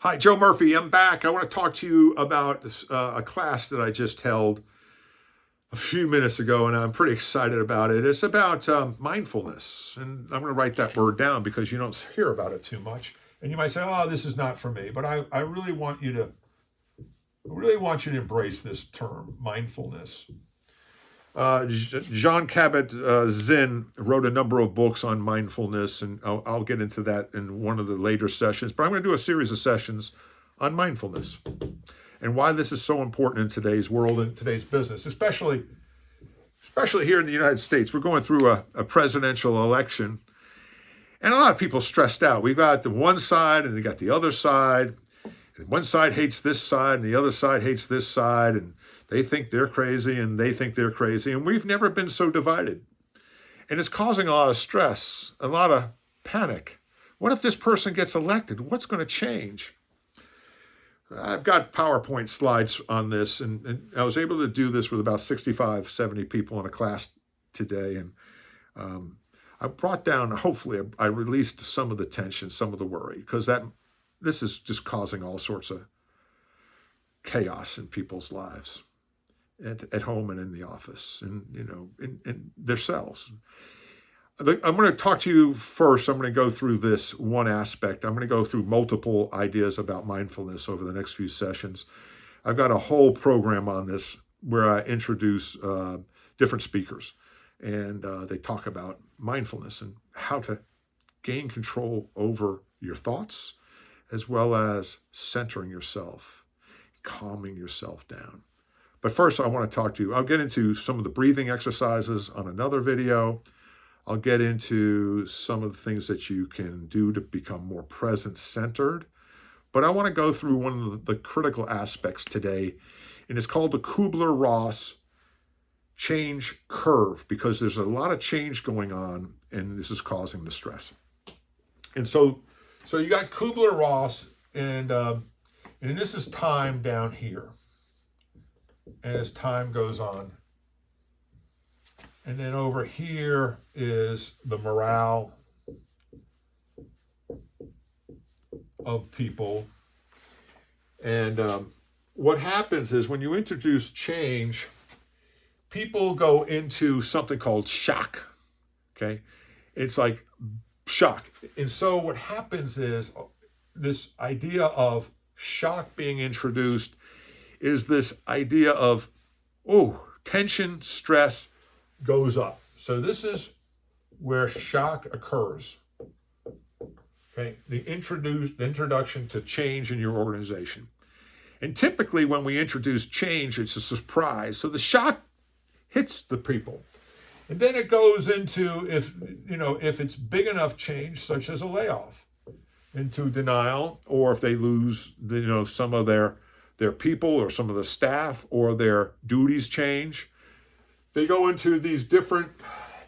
Hi, Joe Murphy. I'm back. I want to talk to you about a class that I just held a few minutes ago, and I'm pretty excited about it. It's about mindfulness, and I'm going to write that word down because you don't hear about it too much. And you might say, "Oh, this is not for me," but I really want you to embrace this term, mindfulness. 𝗠𝗶ৃஹ𝗱𝗀𝘀𝘀 wrote a number of books on mindfulness, and I'll get into that in one of the later sessions. But I'm going to do a series of sessions on mindfulness and why this is so important in today's world and today's business, especially here in the United States. We're going through a presidential election, and a lot of people stressed out. We've got the one side, and they got the other side. And one side hates this side, and the other side hates this side, and they think they're crazy, and they think they're crazy, and we've never been so divided. And it's causing a lot of stress, a lot of panic. What if this person gets elected? What's going to change? I've got PowerPoint slides on this, and I was able to do this with about 65, 70 people in a class today, and I brought down, hopefully, I released some of the tension, some of the worry, because this is just causing all sorts of chaos in people's lives, at home and in the office, and in their selves. I'm going to talk to you first. I'm going to go through this one aspect. I'm going to go through multiple ideas about mindfulness over the next few sessions. I've got a whole program on this where I introduce different speakers, and they talk about mindfulness and how to gain control over your thoughts, as well as centering yourself, calming yourself down. But first, I want to talk to you. I'll get into some of the breathing exercises on another video. I'll get into some of the things that you can do to become more present-centered. But I want to go through one of the critical aspects today, and it's called the Kubler-Ross change curve, because there's a lot of change going on, and this is causing the stress. And so you got Kubler-Ross, and this is time down here. And as time goes on, and then over here is the morale of people. And what happens is when you introduce change, people go into something called shock. Okay, it's like shock. And so what happens is this idea of shock being introduced is this idea of, tension, stress goes up. So this is where shock occurs. Okay, the introduction to change in your organization. And typically when we introduce change, it's a surprise. So the shock hits the people. And then it goes into, if it's big enough change, such as a layoff, into denial, or if they lose, some of their people or some of the staff, or their duties change. They go into these different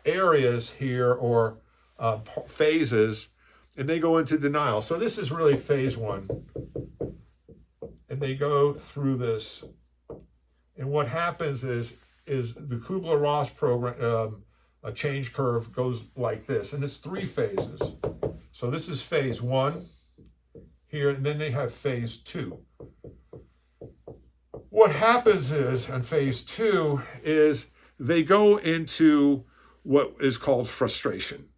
areas here, or phases, and they go into denial. So this is really phase one. And they go through this. And what happens is the Kubler-Ross program, a change curve goes like this, and it's 3 phases. So this is phase 1 here, and then they have phase 2. What happens is, in phase 2, is they go into what is called frustration,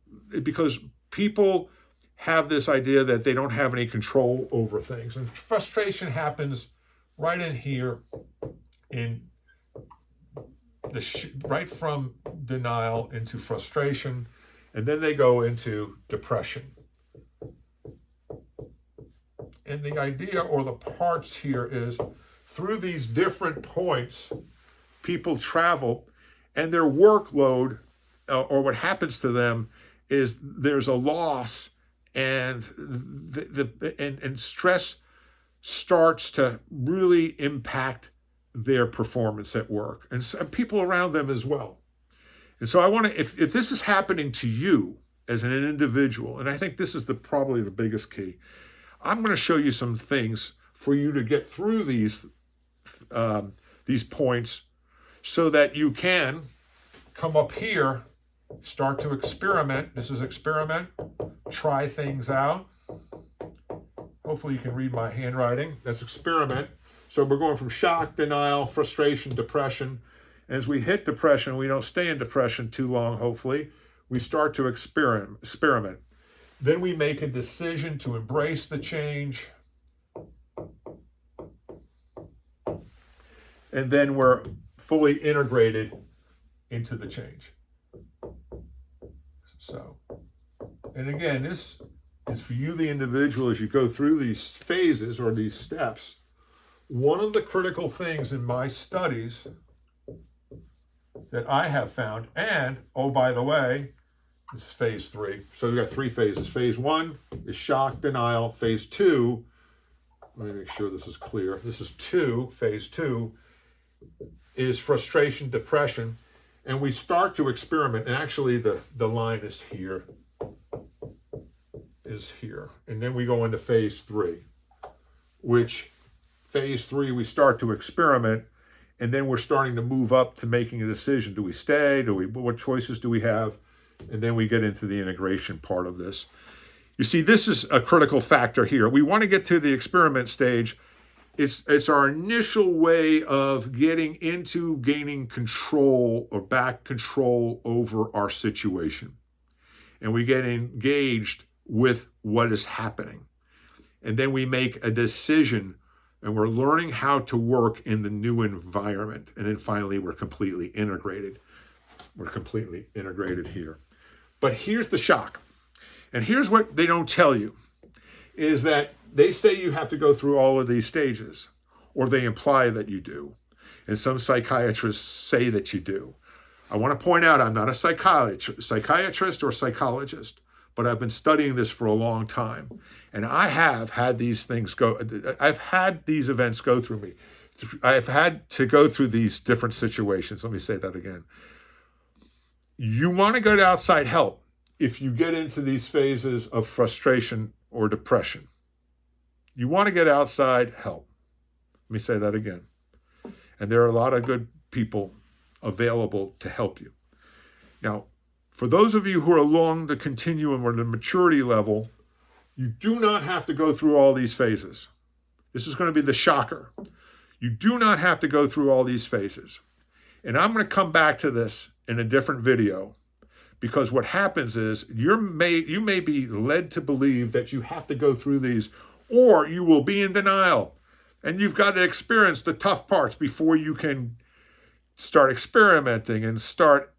because people have this idea that they don't have any control over things. And frustration happens right in here, right from denial into frustration, and then they go into depression. And the idea, or the parts here, is through these different points, people travel, and their workload, or what happens to them, is there's a loss, and and stress starts to really impact their performance at work, and people around them as well. And so I want to, if this is happening to you as an individual, and I think this is probably the biggest key, I'm going to show you some things for you to get through these points, so that you can come up here, start to experiment. This is experiment. Try things out. Hopefully you can read my handwriting. That's experiment. So we're going from shock, denial, frustration, depression. As we hit depression, we don't stay in depression too long, hopefully. We start to experiment. Then we make a decision to embrace the change. And then we're fully integrated into the change. So, and again, this is for you, the individual, as you go through these phases or these steps. One of the critical things in my studies that I have found, and oh, by the way, this is phase 3. So we've got 3 phases. Phase 1 is shock, denial. Phase 2, let me make sure this is clear. This is 2, phase 2 is frustration, depression, and we start to experiment. And actually the line is here, And then we go into phase 3, which phase 3, we start to experiment, and then we're starting to move up to making a decision. Do we stay? What choices do we have? And then we get into the integration part of this. You see, this is a critical factor here. We want to get to the experiment stage. It's our initial way of getting into gaining control or back control over our situation. And we get engaged with what is happening. And then we make a decision, and we're learning how to work in the new environment. And then finally, we're completely integrated. We're completely integrated here. But here's the shock. And here's what they don't tell you, is that they say you have to go through all of these stages, or they imply that you do. And some psychiatrists say that you do. I want to point out, I'm not a psychiatrist or psychologist, but I've been studying this for a long time. And I have had these things I've had these events go through me. I've had to go through these different situations. Let me say that again. You want to go to outside help if you get into these phases of frustration or depression. You want to get outside help. Let me say that again. And there are a lot of good people available to help you. Now, for those of you who are along the continuum or the maturity level, you do not have to go through all these phases. This is going to be the shocker. You do not have to go through all these phases. And I'm going to come back to this in a different video, because what happens is you may be led to believe that you have to go through these, or you will be in denial. And you've got to experience the tough parts before you can start experimenting and start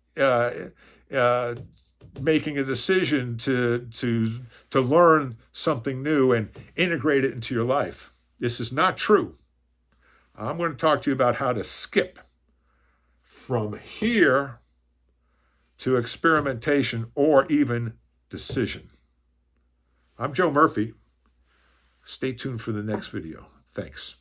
making a decision to learn something new and integrate it into your life. This is not true. I'm going to talk to you about how to skip from here to experimentation or even decision. I'm Joe Murphy. Stay tuned for the next video. Thanks.